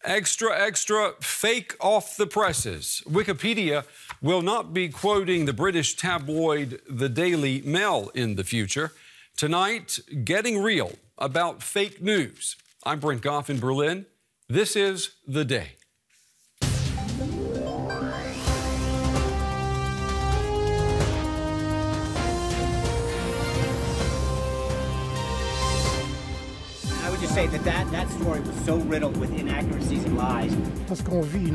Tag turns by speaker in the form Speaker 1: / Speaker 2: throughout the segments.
Speaker 1: Extra, extra, fake off the presses. Wikipedia will not be quoting the British tabloid The Daily Mail in the future. Tonight, getting real about fake news. I'm Brent Goff in Berlin. This is The Day.
Speaker 2: I would just say that story was so riddled with inaccuracies and lies.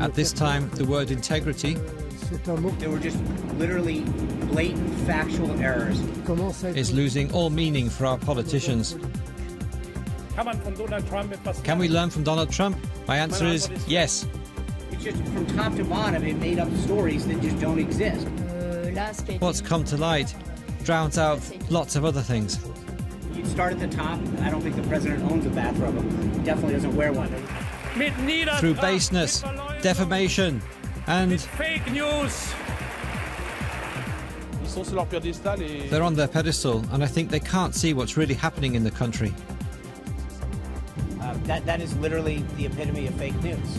Speaker 3: At this time, the word integrity
Speaker 2: There were just literally blatant factual errors.
Speaker 3: is losing all meaning for our politicians. Can we learn from Donald Trump? My answer is yes.
Speaker 2: It's just from top to bottom, it made up stories that just don't exist.
Speaker 3: What's come to light drowns out lots of other things.
Speaker 2: You'd start at the top. I don't think the president owns a bathrobe. He definitely doesn't wear one.
Speaker 3: Through baseness, defamation, and
Speaker 4: fake news.
Speaker 3: They're on their pedestal, and I think they can't see what's really happening in the country.
Speaker 2: That is literally the epitome of fake news.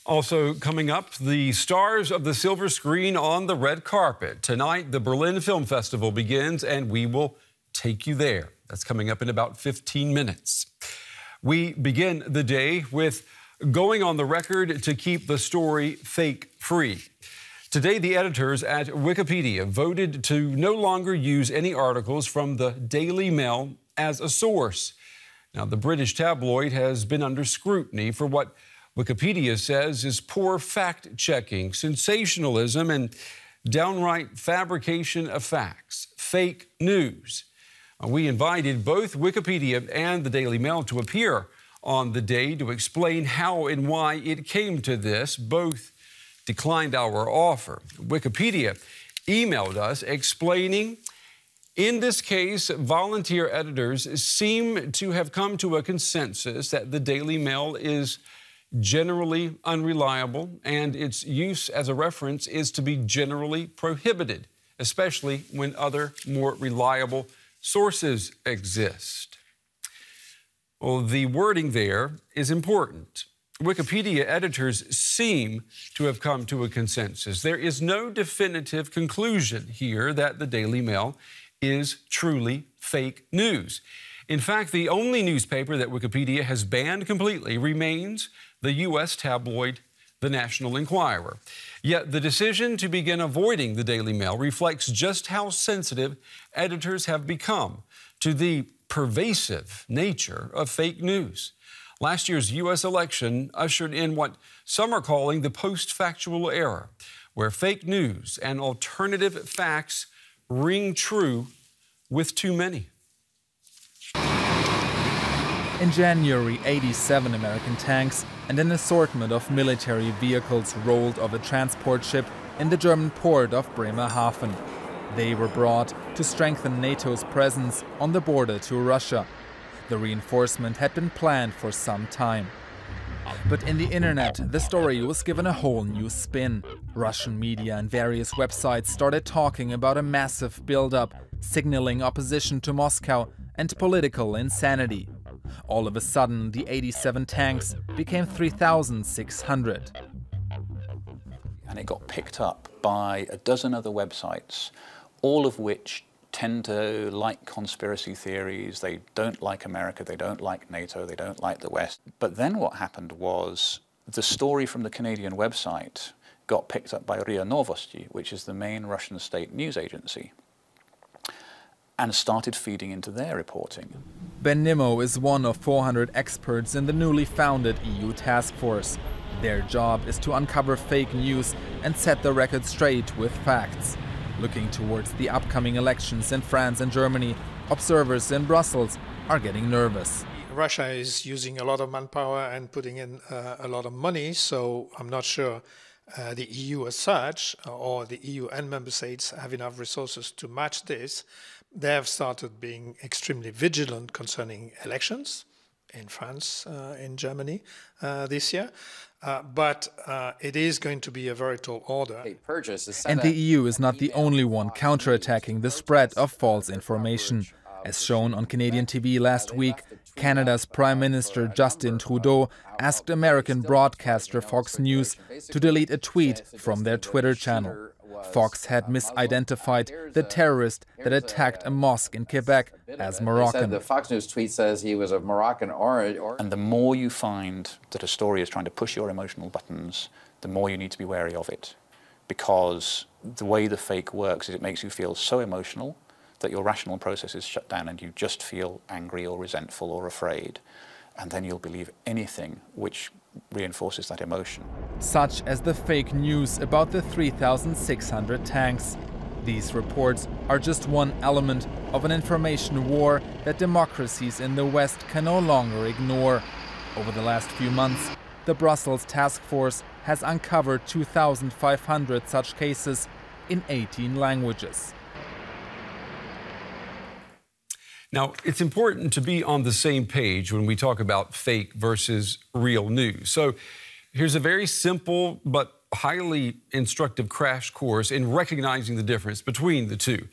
Speaker 1: Also coming up, the stars of the silver screen on the red carpet. Tonight, the Berlin Film Festival begins, and we will take you there. That's coming up in about 15 minutes. We begin the day with going on the record to keep the story fake-free. Today, the editors at Wikipedia voted to no longer use any articles from the Daily Mail as a source. Now, the British tabloid has been under scrutiny for what Wikipedia says is poor fact-checking, sensationalism, and downright fabrication of facts, fake news. We invited both Wikipedia and the Daily Mail to appear on the day to explain how and why it came to this. Both declined our offer. Wikipedia emailed us explaining, in this case, volunteer editors seem to have come to a consensus that the Daily Mail is generally unreliable and its use as a reference is to be generally prohibited, especially when other more reliable sources exist. Well, the wording there is important. Wikipedia editors seem to have come to a consensus. There is no definitive conclusion here that the Daily Mail is truly fake news. In fact, the only newspaper that Wikipedia has banned completely remains the U.S. tabloid The National Enquirer. Yet the decision to begin avoiding the Daily Mail reflects just how sensitive editors have become to the pervasive nature of fake news. Last year's U.S. election ushered in what some are calling the post-factual era, where fake news and alternative facts ring true with too many.
Speaker 5: In January, 87 American tanks and an assortment of military vehicles rolled off a transport ship in the German port of Bremerhaven. They were brought to strengthen NATO's presence on the border to Russia. The reinforcement had been planned for some time. But in the internet, the story was given a whole new spin. Russian media and various websites started talking about a massive build-up, signaling opposition to Moscow and political insanity. All of a sudden, the 87 tanks became 3,600.
Speaker 6: And it got picked up by a dozen other websites, all of which tend to like conspiracy theories. They don't like America, they don't like NATO, they don't like the West. But then what happened was the story from the Canadian website got picked up by RIA Novosti, which is the main Russian state news agency, and started feeding into their reporting.
Speaker 5: Ben Nimmo is one of 400 experts in the newly founded EU task force. Their job is to uncover fake news and set the record straight with facts. Looking towards the upcoming elections in France and Germany, observers in Brussels are getting nervous.
Speaker 7: Russia is using a lot of manpower and putting in a lot of money, so I'm not sure the EU as such, or the EU and member states, have enough resources to match this. They have started being extremely vigilant concerning elections in France, in Germany this year. But it is going to be a very tall order.
Speaker 5: And the EU is not the only one counterattacking the spread of false information. As shown on Canadian TV last week, Canada's Prime Minister Justin Trudeau asked American broadcaster Fox News to delete a tweet from their Twitter channel. Fox had misidentified the terrorist that attacked a mosque in Quebec as Moroccan.
Speaker 4: The Fox News tweet says he was of Moroccan origin.
Speaker 6: And the more you find that a story is trying to push your emotional buttons, the more you need to be wary of it. Because the way the fake works is it makes you feel so emotional that your rational process is shut down and you just feel angry or resentful or afraid. And then you'll believe anything which reinforces that emotion.
Speaker 5: Such as the fake news about the 3,600 tanks. These reports are just one element of an information war that democracies in the West can no longer ignore. Over the last few months, the Brussels task force has uncovered 2,500 such cases in 18 languages.
Speaker 1: Now, it's important to be on the same page when we talk about fake versus real news. So here's a very simple but highly instructive crash course in recognizing the difference between the two.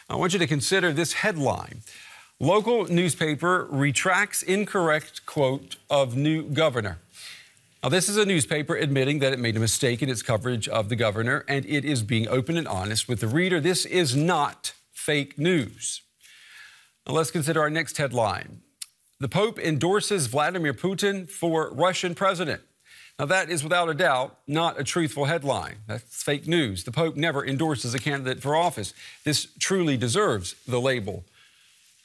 Speaker 1: I want you to consider this headline. Local newspaper retracts incorrect quote of new governor. Now, this is a newspaper admitting that it made a mistake in its coverage of the governor, and it is being open and honest with the reader. This is not fake news. Now, let's consider our next headline. The Pope endorses Vladimir Putin for Russian president. Now, that is without a doubt not a truthful headline. That's fake news. The Pope never endorses a candidate for office. This truly deserves the label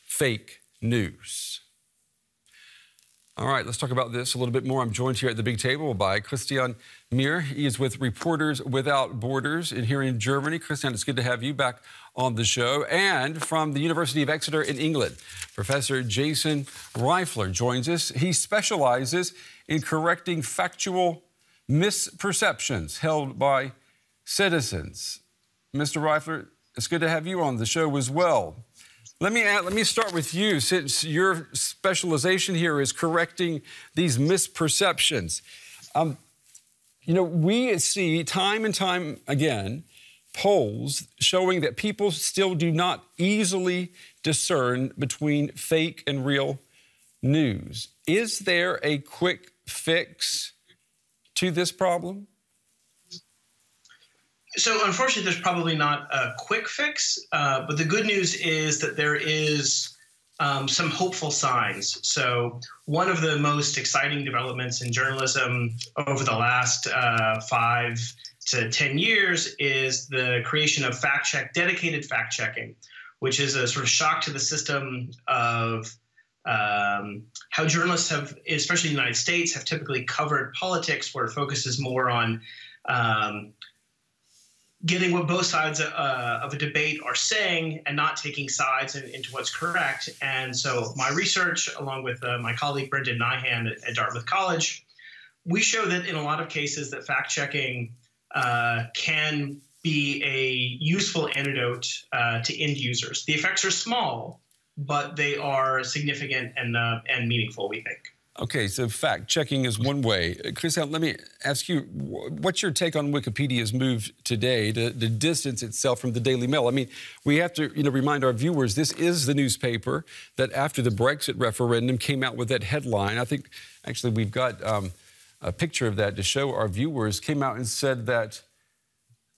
Speaker 1: fake news. All right, let's talk about this a little bit more. I'm joined here at the big table by Christian Mir. He is with Reporters Without Borders here in Germany. Christian, it's good to have you back on the show. And from the University of Exeter in England, Professor Jason Reifler joins us. He specializes in correcting factual misperceptions held by citizens. Mr. Reifler, it's good to have you on the show as well. Let me start with you, since your specialization here is correcting these misperceptions. You know, we see time and time again polls showing that people still do not easily discern between fake and real news. Is there a quick fix to this problem?
Speaker 8: So unfortunately, there's probably not a quick fix, but the good news is that there is some hopeful signs. So one of the most exciting developments in journalism over the last 5 to 10 years is the creation of dedicated fact-checking, which is a sort of shock to the system of how journalists have, especially in the United States, have typically covered politics, where it focuses more on getting what both sides of a debate are saying and not taking sides into what's correct. And so my research, along with my colleague Brendan Nyhan at Dartmouth College, we show that in a lot of cases that fact-checking can be a useful antidote to end users. The effects are small, but they are significant and meaningful, we think.
Speaker 1: Okay, so fact-checking is one way. Christian, let me ask you, what's your take on Wikipedia's move today to distance itself from the Daily Mail? I mean, we have to, remind our viewers, this is the newspaper that after the Brexit referendum came out with that headline. I think, actually, we've got a picture of that to show our viewers, came out and said that,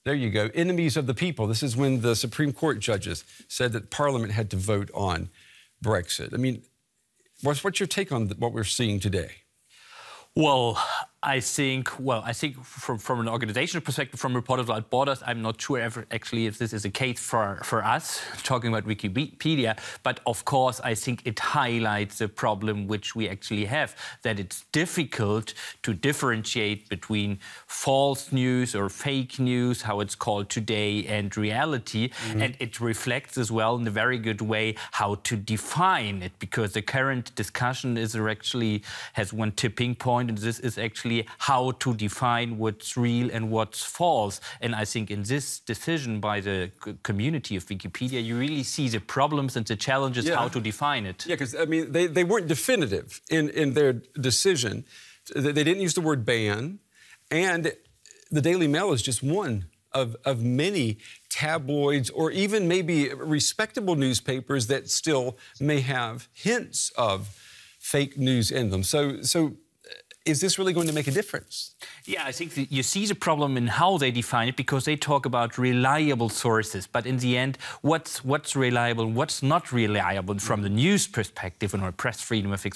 Speaker 1: there you go, enemies of the people. This is when the Supreme Court judges said that Parliament had to vote on Brexit. I mean, what's your take on what we're seeing today?
Speaker 9: Well, I think from an organizational perspective, from Reporters Without Borders, I'm not sure if this is a case for us, talking about Wikipedia. But of course, I think it highlights the problem which we actually have, that it's difficult to differentiate between false news or fake news, how it's called today, and reality. Mm-hmm. And it reflects as well in a very good way how to define it, because the current discussion has one tipping point, and this is actually how to define what's real and what's false. And I think in this decision by the community of Wikipedia, you really see the problems and the challenges, how to define it. Yeah,
Speaker 1: because, I mean, they weren't definitive in their decision. They didn't use the word ban. And the Daily Mail is just one of many tabloids or even maybe respectable newspapers that still may have hints of fake news in them. So is this really going to make a difference?
Speaker 9: Yeah, I think you see the problem in how they define it, because they talk about reliable sources. But in the end, what's reliable, what's not reliable from the news perspective and press freedom of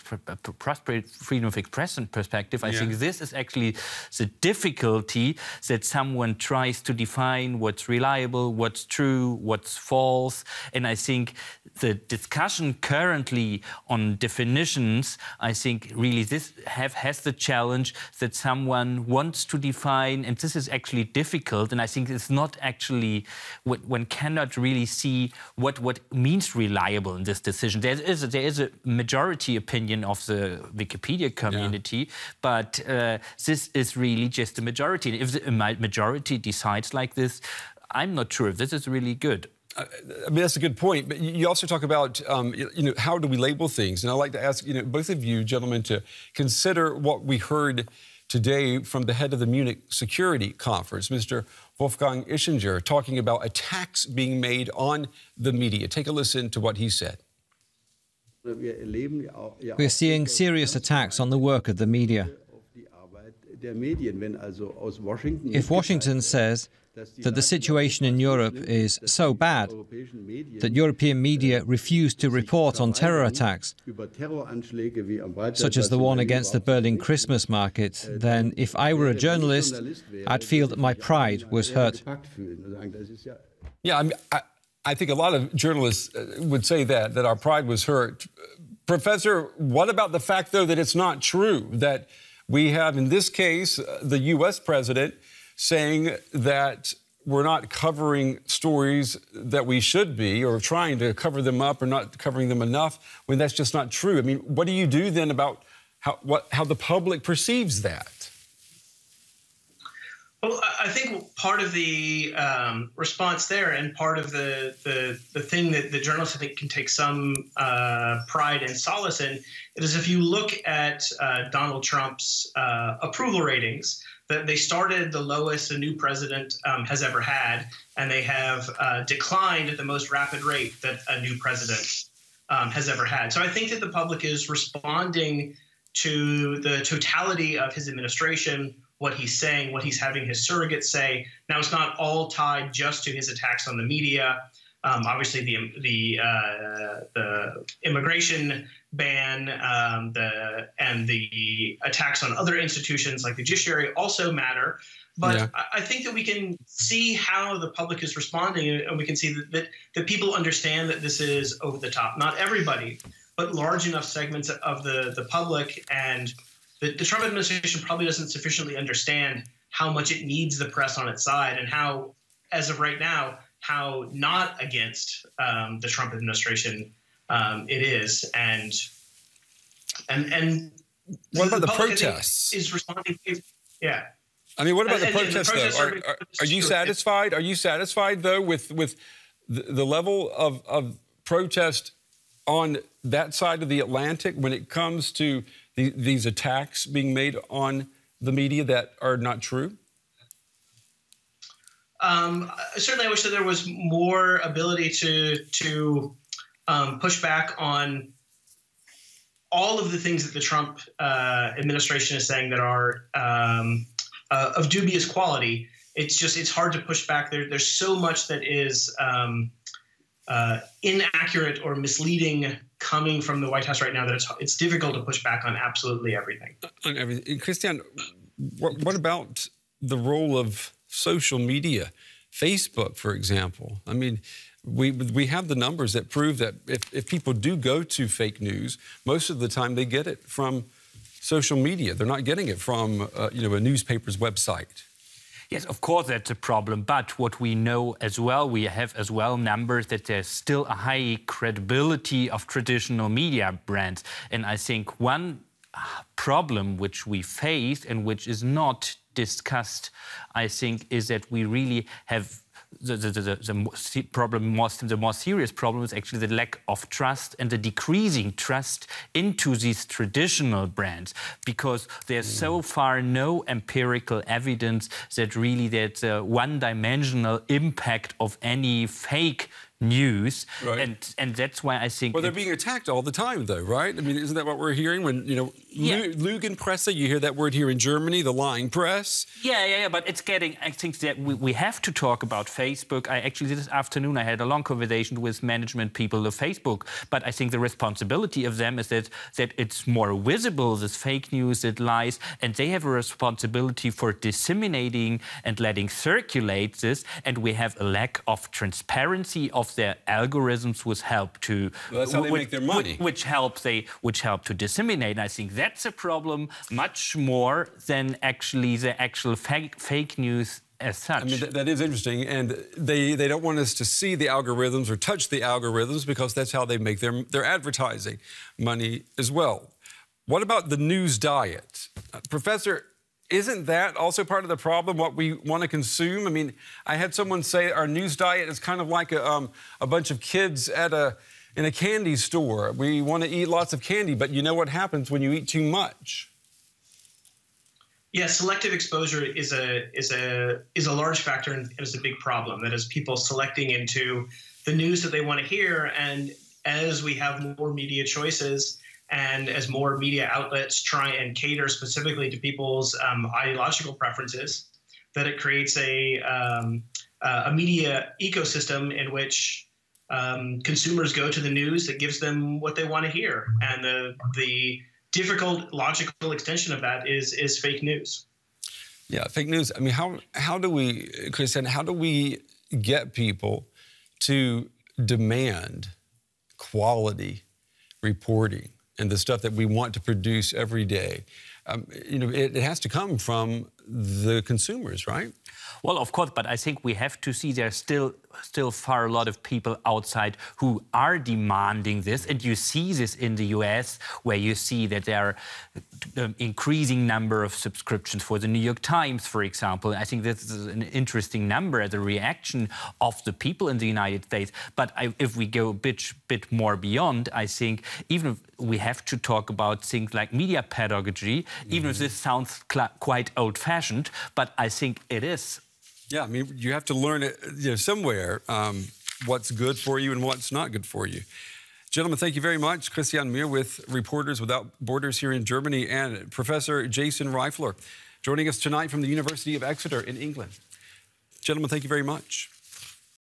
Speaker 9: expression perspective, I think this is actually the difficulty, that someone tries to define what's reliable, what's true, what's false. And I think the discussion currently on definitions, I think really this has the challenge that someone wants to define, and this is actually difficult, and I think it's not actually, one cannot really see what means reliable in this decision. There is a majority opinion of the Wikipedia community, but this is really just a majority. If the majority decides like this, I'm not sure if this is really good.
Speaker 1: I mean, that's a good point. But you also talk about, how do we label things? And I'd like to ask, both of you gentlemen to consider what we heard today from the head of the Munich Security Conference, Mr. Wolfgang Ischinger, talking about attacks being made on the media. Take a listen to what he said.
Speaker 3: We're seeing serious attacks on the work of the media. If Washington says that the situation in Europe is so bad that European media refuse to report on terror attacks, such as the one against the Berlin Christmas market, then if I were a journalist, I'd feel that my pride was hurt.
Speaker 1: Yeah, I mean, I think a lot of journalists would say that our pride was hurt. Professor, what about the fact, though, that it's not true, that we have, in this case, the U.S. president saying that we're not covering stories that we should be, or trying to cover them up, or not covering them enough, when that's just not true? I mean, what do you do then about how the public perceives that?
Speaker 8: Well, I think part of the response there, and part of the thing that the journalists, I think, can take some pride and solace in, is if you look at Donald Trump's approval ratings, that they started the lowest a new president has ever had, and they have declined at the most rapid rate that a new president has ever had. So I think that the public is responding to the totality of his administration, what he's saying, what he's having his surrogates say. Now, it's not all tied just to his attacks on the media. Obviously, the immigration ban and the attacks on other institutions like the judiciary also matter. But I think that we can see how the public is responding, and we can see that people understand that this is over the top. Not everybody, but large enough segments of the public. And the Trump administration probably doesn't sufficiently understand how much it needs the press on its side, and how, as of right now, how not against the Trump administration it is. And
Speaker 1: what about the protests?
Speaker 8: Is responding. Yeah.
Speaker 1: I mean, what about the protests, though? Are you satisfied? Are you satisfied, though, with the level of protest on that side of the Atlantic when it comes to these attacks being made on the media that are not true?
Speaker 8: Certainly, I wish that there was more ability to push back on all of the things that the Trump administration is saying that are of dubious quality. It's hard to push back. There's so much that is inaccurate or misleading coming from the White House right now that it's difficult to push back on absolutely everything.
Speaker 1: On everything. Christian, what about the role of social media? Facebook, for example. I mean, we have the numbers that prove that if people do go to fake news, most of the time they get it from social media. They're not getting it from a newspaper's website.
Speaker 9: Yes, of course, that's a problem. But what we know as well, we have as well numbers that there's still a high credibility of traditional media brands. And I think one problem which we face and which is not discussed, I think, is that we really have the more serious problem is actually the lack of trust and the decreasing trust into these traditional brands, because there's so far no empirical evidence that really there's a one-dimensional impact of any fake news,
Speaker 1: right.
Speaker 9: and that's why I think.
Speaker 1: Well, they're being attacked all the time, though, right? I mean, isn't that what we're hearing when Lügenpresse? You hear that word here in Germany, the lying press.
Speaker 9: Yeah. But it's getting. I think that we have to talk about Facebook. I actually this afternoon I had a long conversation with management people of Facebook. But I think the responsibility of them is that it's more visible, this fake news, it lies, and they have a responsibility for disseminating and letting circulate this. And we have a lack of transparency of their algorithms, which help to
Speaker 1: that's how they make their money,
Speaker 9: which help to disseminate. And I think that's a problem much more than actually the actual fake news as such.
Speaker 1: I mean, that is interesting, and they don't want us to see the algorithms or touch the algorithms because that's how they make their advertising money as well. What about the news diet? Professor, isn't that also part of the problem, what we want to consume? I mean, I had someone say our news diet is kind of like a bunch of kids in a candy store. We want to eat lots of candy, but you know what happens when you eat too much?
Speaker 8: Yeah, selective exposure is a large factor and is a big problem. That is, people selecting into the news that they want to hear, and as we have more media choices, and as more media outlets try and cater specifically to people's ideological preferences, that it creates a media ecosystem in which consumers go to the news that gives them what they want to hear. And the difficult logical extension of that is fake news.
Speaker 1: Yeah, fake news. I mean, how do we, Christian, how do we get people to demand quality reporting and the stuff that we want to produce every day? It has to come from the consumers, right?
Speaker 9: Well, of course, but I think we have to see there's still far a lot of people outside who are demanding this. And you see this in the US, where you see that there are increasing number of subscriptions for the New York Times, for example. I think this is an interesting number as a reaction of the people in the United States. But if we go a bit more beyond, I think even if we have to talk about things like media pedagogy, even if this sounds quite old-fashioned, but I think it is.
Speaker 1: Yeah, I mean, you have to learn it somewhere, what's good for you and what's not good for you. Gentlemen, thank you very much. Christian Mier with Reporters Without Borders here in Germany, and Professor Jason Reifler joining us tonight from the University of Exeter in England. Gentlemen, thank you very much.